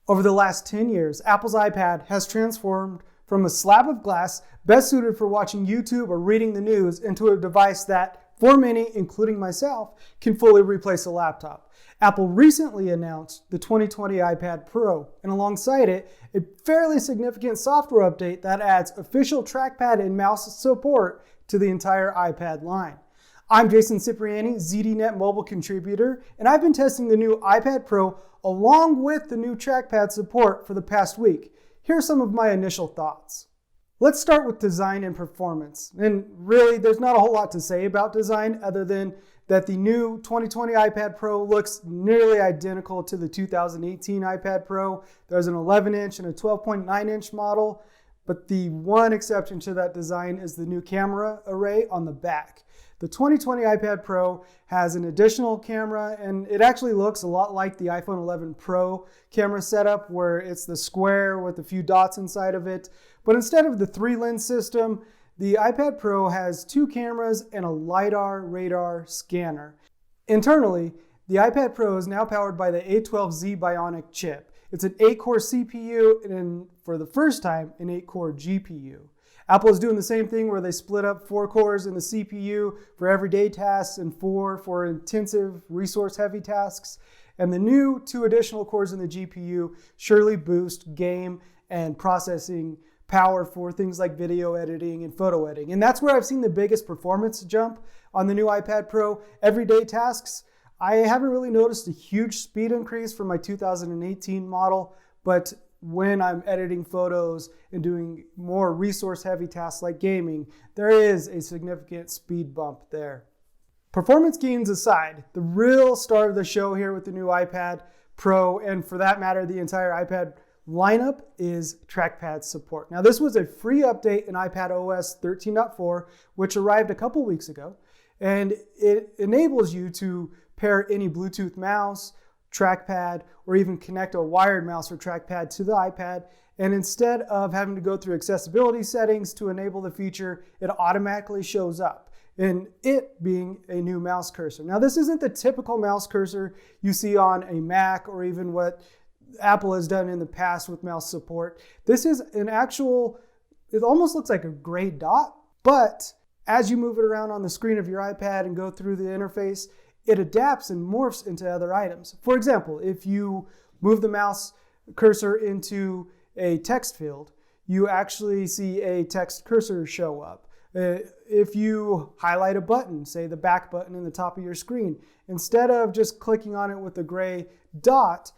Over the last 10 years, Apple's iPad has transformed from a slab of glass best suited for watching YouTube or reading the news into a device that, for many, including myself, can fully replace a laptop. Apple recently announced the 2020 iPad Pro, and alongside it, a fairly significant software update that adds official trackpad and mouse support to the entire iPad line. I'm Jason Cipriani, ZDNet mobile contributor, and I've been testing the new iPad Pro along with the new trackpad support for the past week. Here are some of my initial thoughts. Let's start with design and performance. And really, there's not a whole lot to say about design other than that the new 2020 iPad Pro looks nearly identical to the 2018 iPad Pro. There's an 11-inch and a 12.9-inch model, but the one exception to that design is the new camera array on the back. The 2020 iPad Pro has an additional camera, and it actually looks a lot like the iPhone 11 Pro camera setup, where it's the square with a few dots inside of it. But instead of the 3-lens system, the iPad Pro has 2 cameras and a LiDAR radar scanner. Internally, the iPad Pro is now powered by the A12Z Bionic chip. It's an 8-core CPU and, for the first time, an 8-core GPU. Apple is doing the same thing where they split up 4 cores in the CPU for everyday tasks and 4 for intensive, resource-heavy tasks. And the new 2 additional cores in the GPU surely boost game and processing power for things like video editing and photo editing. And that's where I've seen the biggest performance jump on the new iPad Pro. Everyday tasks, I haven't really noticed a huge speed increase from my 2018 model, but when I'm editing photos and doing more resource-heavy tasks like gaming, there is a significant speed bump there. Performance gains aside, the real star of the show here with the new iPad Pro, and for that matter, the entire iPad lineup, is trackpad support. Now, this was a free update in iPad OS 13.4, which arrived a couple weeks ago, and it enables you to pair any Bluetooth mouse, trackpad, or even connect a wired mouse or trackpad to the iPad. And instead of having to go through accessibility settings to enable the feature, it automatically shows up, and it being a new mouse cursor. Now, this isn't the typical mouse cursor you see on a Mac or even what Apple has done in the past with mouse support. This is an actual, it almost looks like a gray dot, but as you move it around on the screen of your iPad and go through the interface, it adapts and morphs into other items. For example, if you move the mouse cursor into a text field, you actually see a text cursor show up. If you highlight a button, say the back button in the top of your screen, instead of just clicking on it with a gray dot,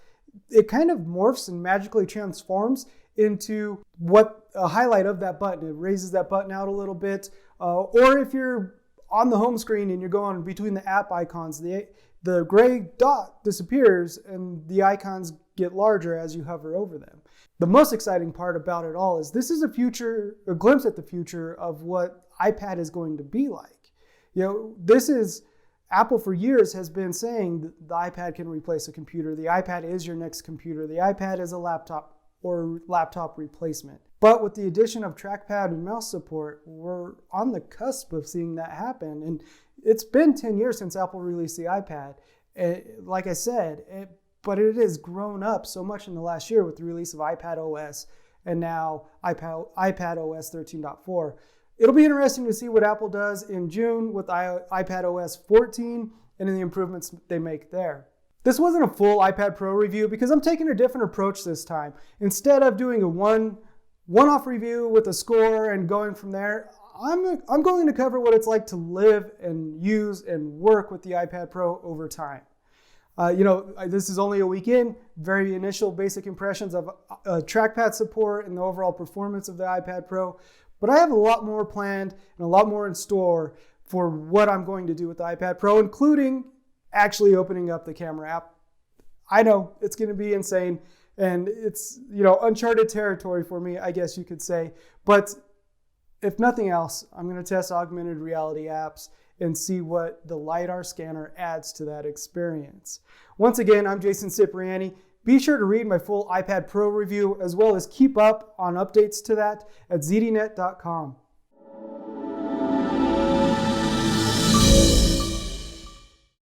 it kind of morphs and magically transforms into what a highlight of that button. It raises that button out a little bit. Or if you're on the home screen and you're going between the app icons, the gray dot disappears and the icons get larger as you hover over them. The most exciting part about it all is this is a glimpse at the future of what iPad is going to be like. This is, Apple for years has been saying that the iPad can replace a computer. The iPad is your next computer. The iPad is a laptop or laptop replacement. But with the addition of trackpad and mouse support, we're on the cusp of seeing that happen. And it's been 10 years since Apple released the iPad. Like I said, but it has grown up so much in the last year with the release of iPad OS and now iPad OS 13.4. It'll be interesting to see what Apple does in June with iPad OS 14 and in the improvements they make there. This wasn't a full iPad Pro review because I'm taking a different approach this time. Instead of doing a one-off review with a score and going from there, I'm going to cover what it's like to live and use and work with the iPad Pro over time. This is only a week in, very initial basic impressions of trackpad support and the overall performance of the iPad Pro, but I have a lot more planned and a lot more in store for what I'm going to do with the iPad Pro, including actually opening up the camera app. I know it's going to be insane. And it's, uncharted territory for me, I guess you could say. But if nothing else, I'm going to test augmented reality apps and see what the LiDAR scanner adds to that experience. Once again, I'm Jason Cipriani. Be sure to read my full iPad Pro review as well as keep up on updates to that at zdnet.com.